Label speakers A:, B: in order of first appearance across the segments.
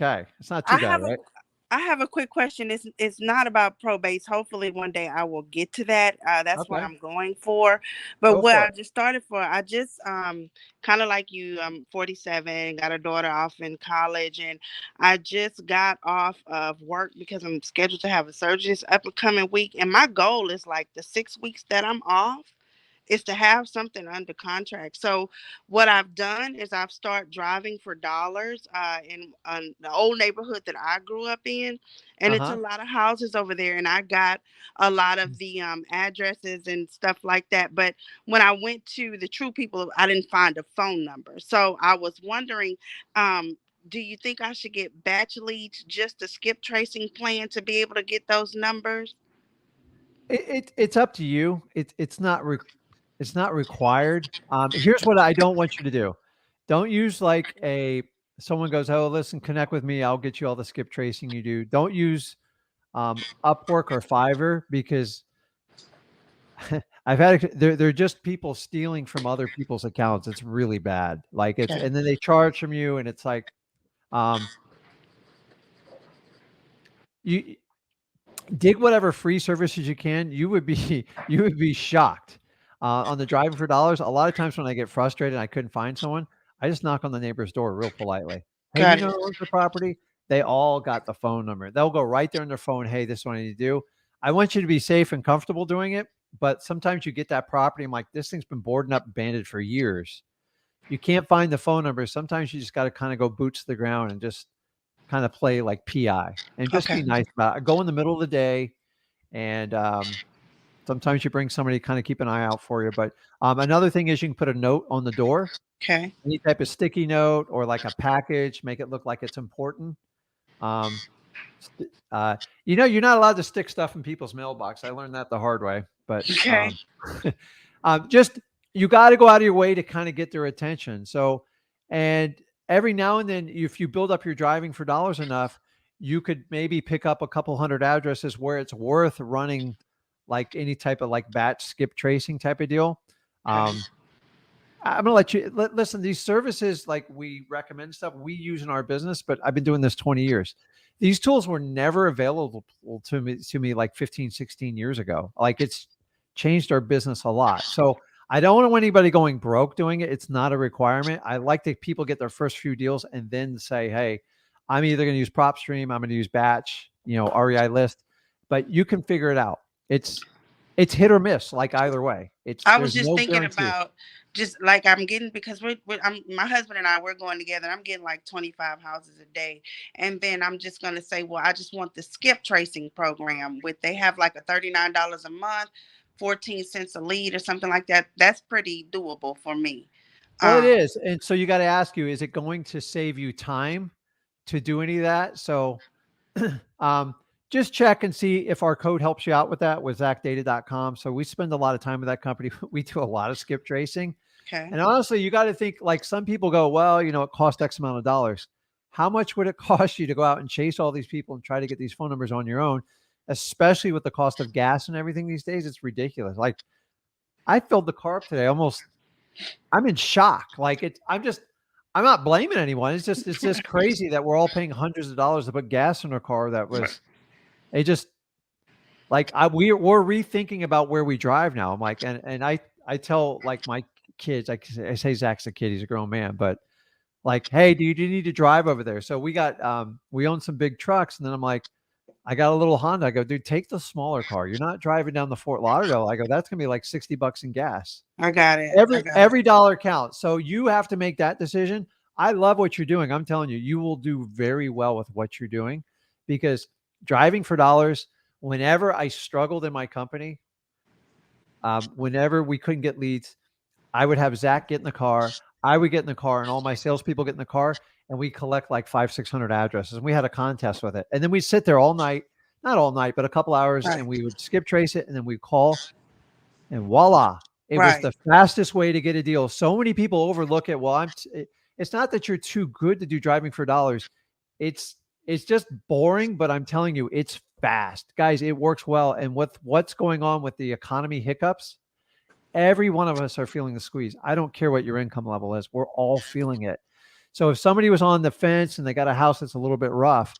A: Okay. It's not too
B: I
A: bad,
B: have a
A: right?
B: I have a quick question. It's not about probates. Hopefully, one day I will get to that. That's what
A: Okay.
B: I'm going for. But
A: Go
B: what
A: for
B: I
A: it.
B: just started for, I just kind of like you. I'm 47, got a daughter off in college, and I just got off of work because I'm scheduled to have a surgery this upcoming week. And my goal is like the 6 weeks that I'm off is to have something under contract. So what I've done is I've started driving for dollars in the old neighborhood that I grew up in, and it's a
A: Uh-huh.
B: lot of houses over there. And I got a lot of the addresses and stuff like that. But when I went to the True People, I didn't find a phone number. So I was wondering. Do you think I should get batch leads, just a skip tracing plan to be able to get those numbers?
A: It's up to you. It's not required. Here's what I don't want you to do. Don't use like a someone goes, "Oh, listen, connect with me. I'll get you all the skip tracing you do." Don't use Upwork or Fiverr because they're just people stealing from other people's accounts. It's really bad. Like it's
B: Okay.
A: and then they charge from you and it's like um you dig whatever free services you can. You would be you would be shocked. On the driving for dollars, a lot of times when I get frustrated and I couldn't find someone, I just knock on the neighbor's door real politely. "Hey, you
B: Got
A: know
B: it.
A: who owns the property?" They all got the phone number. They'll go right there on their phone, "Hey, this is what I need to do." I want you to be safe and comfortable doing it, but sometimes you get that property, I'm like, "This thing's been boarded up, abandoned for years." You can't find the phone number. Sometimes you just gotta kinda go boots to the ground and just kinda play like PI and just
B: Okay.
A: be nice about it. Go in the middle of the day and, sometimes you bring somebody to kinda keep an eye out for you, but, another thing is you can put a note on the door,
B: Okay.
A: any type of sticky note or like a package, make it look like it's important. Um, you're not allowed to stick stuff in people's mailbox. I learned that the hard way, but,
B: Okay.
A: just you gotta go out of your way to kinda get their attention. So and every now and then, if you build up your driving for dollars enough, you could maybe pick up a couple hundred addresses where it's worth running, like, any type of, like, batch skip tracing type of deal.
B: Okay.
A: Um, I'm gonna let you listen, these services, like, we recommend stuff we use in our business, but I've been doing this 20 years. These tools were never available to me like 15, 16 years ago. Like, it's changed our business a lot. So, I don't want anybody going broke doing it. It's not a requirement. I like that people get their first few deals and then say, "Hey, I'm either gonna use PropStream, I'm gonna use batch, REI list," but you can figure it out. It's hit or miss, like either way.
B: I was
A: There's
B: just
A: no
B: thinking
A: guarantee.
B: about just like I'm getting because my husband and I we're going together. I'm getting like 25 houses a day, and then I'm just gonna say, well, I just want the skip tracing program with they have like a $39 a month, 14 cents a lead or something like that. That's pretty doable for me.
A: Well, it
B: Um,
A: is, and so you gotta ask you, is it going to save you time to do any of that? So, um, just check and see if our code helps you out with that with zachdata.com. So we spend a lot of time with that company. We do a lot of skip tracing.
B: okay,
A: And honestly, you gotta think like some people go, "Well, it costs X amount of dollars." How much would it cost you to go out and chase all these people and try to get these phone numbers on your own? Especially with the cost of gas and everything these days, it's ridiculous. Like, I filled the car up today almost I'm in shock. Like I'm not blaming anyone. It's just crazy that we're all paying hundreds of dollars to put gas in our car that was it just like we're rethinking about where we drive now. I'm like, and I tell like my kids, I say Zach's a kid, he's a grown man, but like, hey, do you need to drive over there? So we own some big trucks, and then I'm like, I got a little Honda. I go, dude, take the smaller car. You're not driving down the Fort Lauderdale. I go, that's gonna be like $60 in gas.
B: I got it. I
A: Every
B: got it.
A: every dollar counts. So you have to make that decision. I love what you're doing. I'm telling you, you will do very well with what you're doing because driving for dollars, whenever I struggled in my company, whenever we couldn't get leads, I would have Zach get in the car. I would get in the car, and all my salespeople get in the car, and we collect like 600 addresses. And we had a contest with it. And then we'd sit there all night, not all night, but a couple hours, and
B: Right.
A: we would skip trace it, and then we'd call and voila, it was
B: Right.
A: the fastest way to get a deal. So many people overlook it. Well, it's not that you're too good to do driving for dollars. It's it's just boring, but I'm telling you, it's fast. Guys, it works well. And with what's going on with the economy hiccups, every one of us are feeling the squeeze. I don't care what your income level is. We're all feeling it. So if somebody was on the fence and they got a house that's a little bit rough,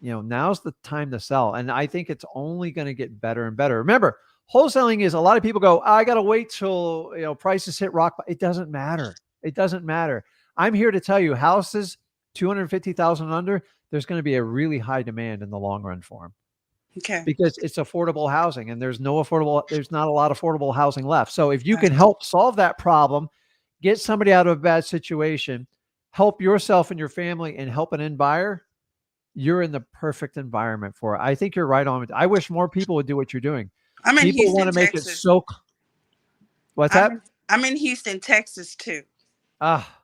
A: now's the time to sell. And I think it's only going to get better and better. Remember, wholesaling is a lot of people go, I got to wait till, prices hit rock. It doesn't matter. It doesn't matter. I'm here to tell you houses 250,000 and under, there's going to be a really high demand in the long run for them
B: Okay.
A: because it's affordable housing and there's not a lot of affordable housing left. So if you
B: Right.
A: can help solve that problem, get somebody out of a bad situation, help yourself and your family and help an end buyer, you're in the perfect environment for it. I think you're right on. I wish more people would do what you're doing.
B: I'm in
A: People want
B: Houston,
A: to make it
B: Texas.
A: so. What's that?
B: I'm in Houston, Texas too.
A: Ah,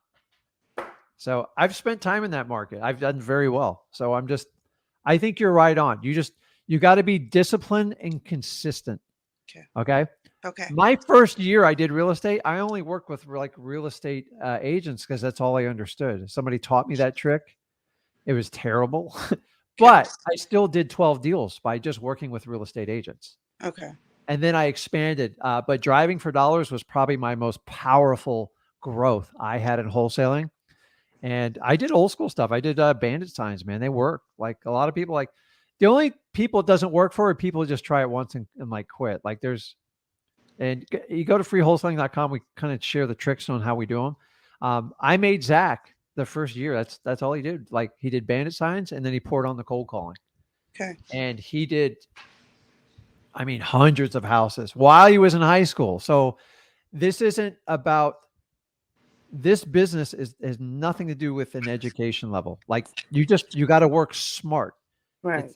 A: so I've spent time in that market. I've done very well. So I think you're right on. You got to be disciplined and consistent.
B: Okay.
A: Okay.
B: Okay.
A: My first year I did real estate, I only worked with like real estate agents because that's all I understood. Somebody taught me that trick. It was terrible, but I still did 12 deals by just working with real estate agents.
B: Okay.
A: And then I expanded. But driving for dollars was probably my most powerful growth I had in wholesaling. And I did old school stuff. I did bandit signs, man. They work. Like a lot of people, like the only people it doesn't work for are people who just try it once and like quit. Like and you go to freewholesaling.com. We kind of share the tricks on how we do them. I made Zach the first year. That's all he did. Like he did bandit signs and then he poured on the cold calling.
B: Okay.
A: And he did, hundreds of houses while he was in high school. So this isn't about this business has nothing to do with an education level. Like you got to work smart.
B: Right.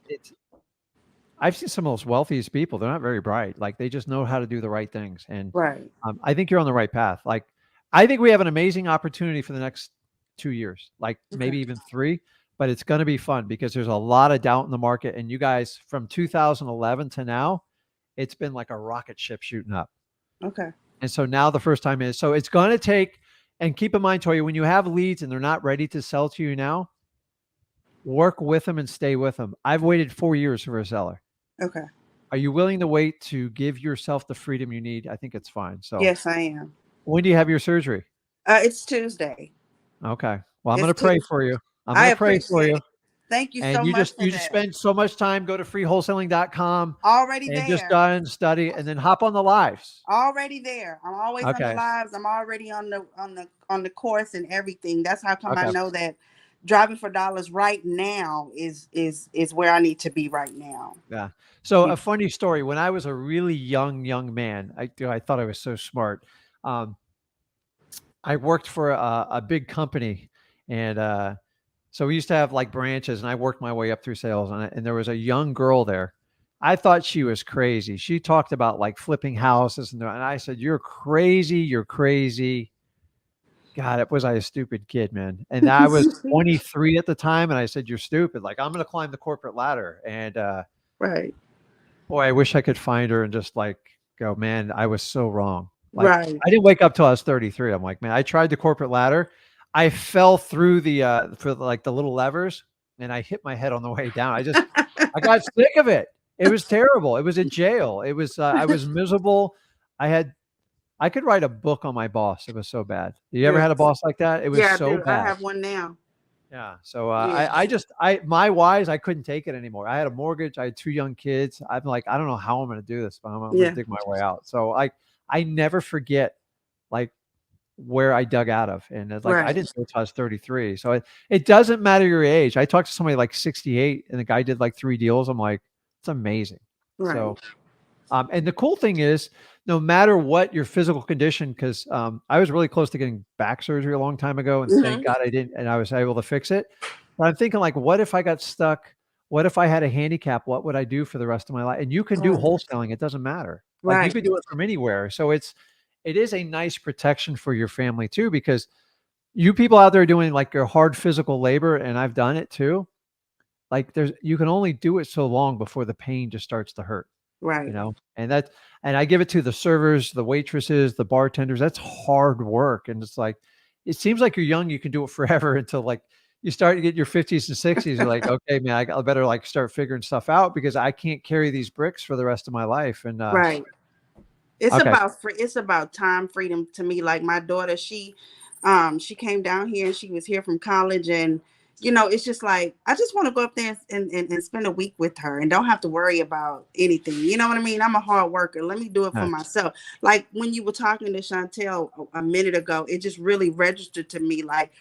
A: I've seen some of those wealthiest people. They're not very bright. Like they just know how to do the right things. And
B: Right.
A: I think you're on the right path. Like I think we have an amazing opportunity for the next 2 years, like maybe even 3, but it's going to be fun because there's a lot of doubt in the market. And you guys from 2011 to now, it's been like a rocket ship shooting up.
B: Okay.
A: And so now the first time is, so it's going to take, and keep in mind, Toya, when you have leads and they're not ready to sell to you now, work with them and stay with them. I've waited 4 years for a seller.
B: Okay.
A: Are you willing to wait to give yourself the freedom you need? I think it's fine. So
B: yes, I am.
A: When do you have your surgery?
B: It's Tuesday.
A: Okay. Well, I'm
B: It's
A: going to pray
B: Tuesday.
A: for you. I'm
B: I
A: going to pray for
B: appreciate
A: you.
B: it. Thank you
A: And
B: so
A: you
B: much
A: just
B: for that.
A: spend so much time. Go to freewholesaling.com
B: Already
A: and
B: there.
A: just study and then hop on the lives.
B: Already there. I'm always on the lives. I'm already on the course and everything. That's how come I know that driving for dollars right now is where I need to be right now.
A: Yeah. So a funny story. When I was a really young man, I thought I was so smart. I worked for a big company, and so we used to have like branches, and I worked my way up through sales, and there was a young girl there. I thought she was crazy. She talked about like flipping houses, and I said, "You're crazy. You're crazy." God, was I a stupid kid, man? And I was 23 at the time, and I said, "You're stupid. Like I'm going to climb the corporate ladder." And
B: right.
A: Boy, I wish I could find her and just like go, man, I was so wrong. Like
B: right.
A: I didn't wake up till I was 33. I'm like, man, I tried the corporate ladder. I fell through for like the little levers and I hit my head on the way down. I got sick of it. It was terrible. It was a jail. It was, I was miserable. I could write a book on my boss. It was so bad. You ever had a boss like that? It was so bad.
B: I have one now.
A: Yeah. So my whys, I couldn't take it anymore. I had a mortgage. I had 2 young kids. I'm like, I don't know how I'm going to do this, but I'm going to dig my way out. So I never forget like where I dug out of. And it's like, I didn't know until I was 33. So it doesn't matter your age. I talked to somebody like 68 and the guy did like 3 deals. I'm like, it's amazing. Right. So, and the cool thing is, no matter what your physical condition, because I was really close to getting back surgery a long time ago, and thank God I didn't, and I was able to fix it. But I'm thinking like, what if I got stuck? What if I had a handicap? What would I do for the rest of my life? And you can do wholesaling. It doesn't matter. Like you could do it from anywhere. So it is a nice protection for your family too, because you people out there doing like your hard physical labor, and I've done it too. Like you can only do it so long before the pain just starts to hurt.
B: Right.
A: And I give it to the servers, the waitresses, the bartenders. That's hard work. And it's like, it seems like you're young. You can do it forever until like you start to get your 50s and 60s. You're like, okay, man, I better like start figuring stuff out because I can't carry these bricks for the rest of my life. And
B: right. It's about time freedom to me. Like my daughter, she She came down here and she was here from college, and it's just like I just want to go up there and spend a week with her and don't have to worry about anything. You know what I mean? I'm a hard worker. Let me do it for
A: Nice.
B: myself. Like when you were talking to Chantel a minute ago, it just really registered to me. Like,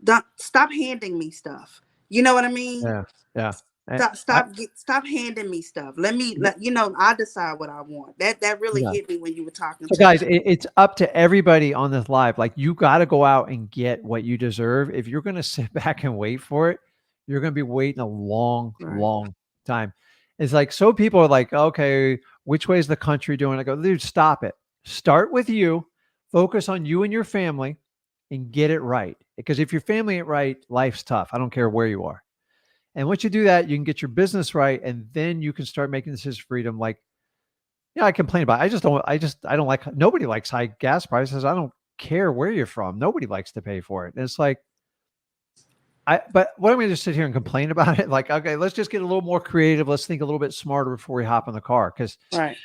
B: don't stop handing me stuff. You know what I mean?
A: Yeah. Yeah. And
B: Stop handing me stuff. I decide what I want. That really
A: yeah.
B: hit me when you were talking
A: So
B: to
A: guys, it's up to everybody on this live. Like you got to go out and get what you deserve. If you're going to sit back and wait for it, you're going to be waiting a long,
B: right.
A: long time. It's like, so people are like, okay, which way is the country doing? I go, dude, stop it. Start with you, focus on you and your family and get it right. Because if your family ain't right, life's tough. I don't care where you are. And once you do that, you can get your business right. And then you can start making decisions for freedom. Like, yeah, I complain about it. I don't like, nobody likes high gas prices. I don't care where you're from. Nobody likes to pay for it. And it's like, but what am I going to just sit here and complain about it? Like, okay, let's just get a little more creative. Let's think a little bit smarter before we hop in the car. Cause
B: Right.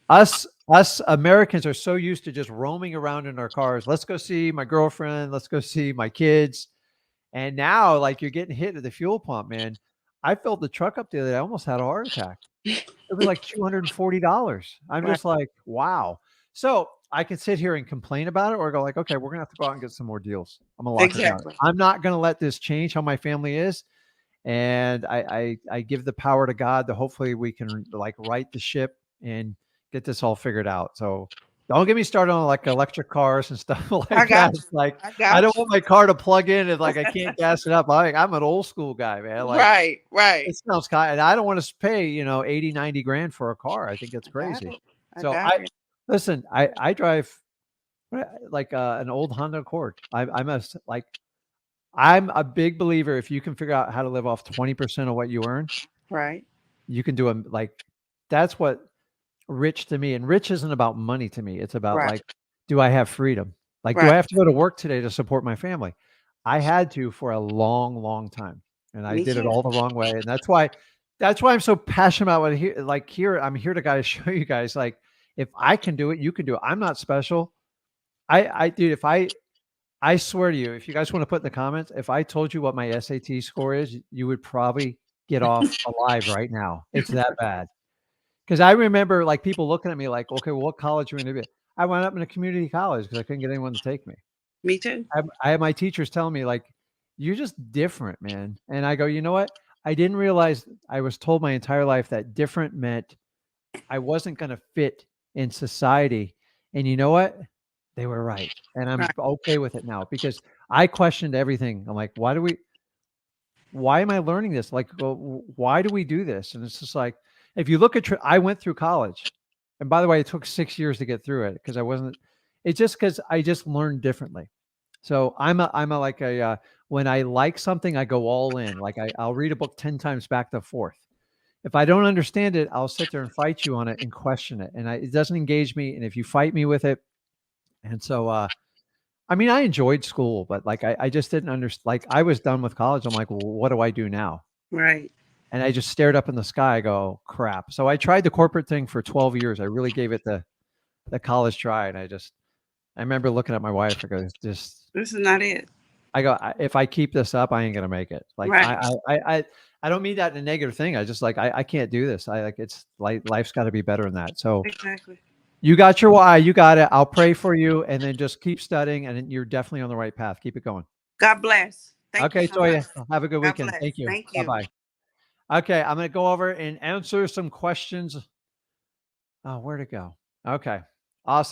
A: us Americans are so used to just roaming around in our cars. Let's go see my girlfriend. Let's go see my kids. And now like you're getting hit at the fuel pump, man. I filled the truck up the other day. I almost had a heart attack. It was like $240. I'm
B: Right.
A: just like, wow. So I can sit here and complain about it or go like, okay, we're gonna have to go out and get some more deals. I'm gonna lock it down.
B: Exactly.
A: I'm not gonna let this change how my family is. And I give the power to God to hopefully we can like right the ship and get this all figured out. So don't get me started on like electric cars and stuff
B: I
A: like that.
B: got you.
A: It's like
B: I
A: I
B: got
A: don't
B: you.
A: want my car to plug in and like I can't gas it up. I'm an old school guy, man. Like
B: Right. Right.
A: it sounds kind and I don't want to pay, 80, 90 grand for a car. I think that's
B: I got
A: crazy.
B: it. I
A: So
B: got it.
A: listen, I drive like an old Honda Accord. I'm a big believer. If you can figure out how to live off 20% of what you earn,
B: Right.
A: you can do them. Like that's what rich to me. And rich isn't about money to me. It's about
B: Right.
A: like, do I have freedom? Like, do I
B: Right.
A: have to go to work today to support my family? I had to for a long, long time, and I
B: Me
A: did it
B: too.
A: all the wrong way. And that's why I'm so passionate about what here. Like here, I'm here to guys show you guys like if I can do it, you can do it. I'm not special. Dude, if I swear to you, if you guys want to put in the comments, if I told you what my SAT score is, you would probably get off alive right now. It's that bad. Because I remember like people looking at me like, okay, well, what college are you going to be? I wound up in a community college because I couldn't get anyone to take me.
B: Me too.
A: I had my teachers telling me like, you're just different, man. And I go, you know what? I didn't realize I was told my entire life that different meant I wasn't going to fit in society. And you know what? They were right. And I'm
B: Right.
A: okay with it now because I questioned everything. I'm like, why am I learning this? Like, well, why do we do this? And it's just like, if you look at, I went through college. And by the way, it took 6 years to get through it because it's just because I just learned differently. So I'm a like when I like something, I go all in. Like I'll read a book 10 times back to forth. If I don't understand it, I'll sit there and fight you on it and question it. And it doesn't engage me. And if you fight me with it, and so, I mean, I enjoyed school, but like I just didn't understand. Like I was done with college. I'm like, well, what do I do now?
B: Right.
A: And I just stared up in the sky. I go, crap. So I tried the corporate thing for 12 years. I really gave it the college try. And I remember looking at my wife. I go, just,
B: This is not it.
A: I go, if I keep this up, I ain't gonna make it. Like
B: Right.
A: I don't mean that in a negative thing. I just like I can't do this. I like it's like life's got to be better than that. So
B: Exactly.
A: you got your why, you got it. I'll pray for you, and then just keep studying, and you're definitely on the right path. Keep it going.
B: God bless. Thank you
A: Okay,
B: so much.
A: Toya, have a good
B: God
A: weekend.
B: bless.
A: Thank you.
B: Thank
A: Bye
B: you.
A: bye. Okay, I'm gonna go over and answer some questions. Oh, where'd it go? Okay, awesome.